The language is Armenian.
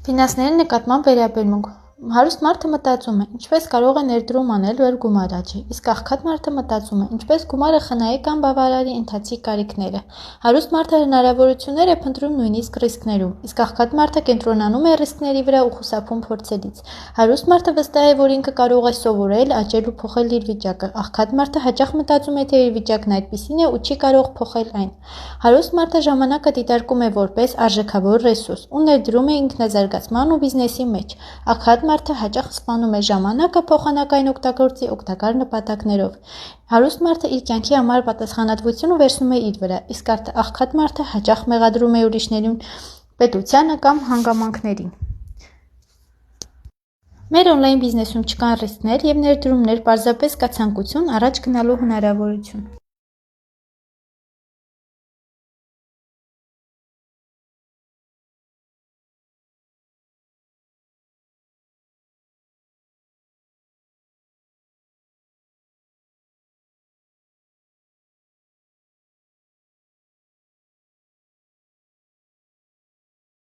Ֆինանսների նկատմամբ վերաբերմունք։ Հարուստ մարդը մտածում է, ինչպես կարող է ներդրում անել, որ գումար աճի, իսկ աղքատ մարդը մտածում է, ինչպես գումարը խնայի կամ բավարարի ընթացիկ կարիքները։ Հարուստ մարդը հնարավորություններ է փնտրում նույնիսկ ռիսկներում, իսկ աղքատ մարդը կենտրոնանում է ռիսկների վրա ու խուսափում փորձելից։ Հարուստ մարդը վստահ է, որ ինքը կարող է սովորել, աճել ու փոխել իր վիճակը։ Աղքատ մարդը հաճախ մտածում է, թե իր վիճակն այդպիսին է ու չի կարող փոխել այն։ Հարուստ մարդը ժամանակը դիտարկում է որպես արժեքավոր ռեսուրս ու ներդրում է ինքնազարգացման ու բիզնեսի մեջ։ Աղքատ մարդը հաճախ սպանում է ժամանակը փոխանակային օգտագործի օգտակար նպատակներով։ Հարուստ մարդը իր կյանքի համար պատասխանատվությունը վերցնում է իր վրա, իսկ աղքատ մարդը հաճախ մեղադրում է ուրիշներին, պետությանը կամ հանգամանքներին։ Մեր օնլայն բիզնեսում չկան ռիսկներ և ներդրումներ, պարզապես կա ցանկություն առաջ գնալու հնարավորություն։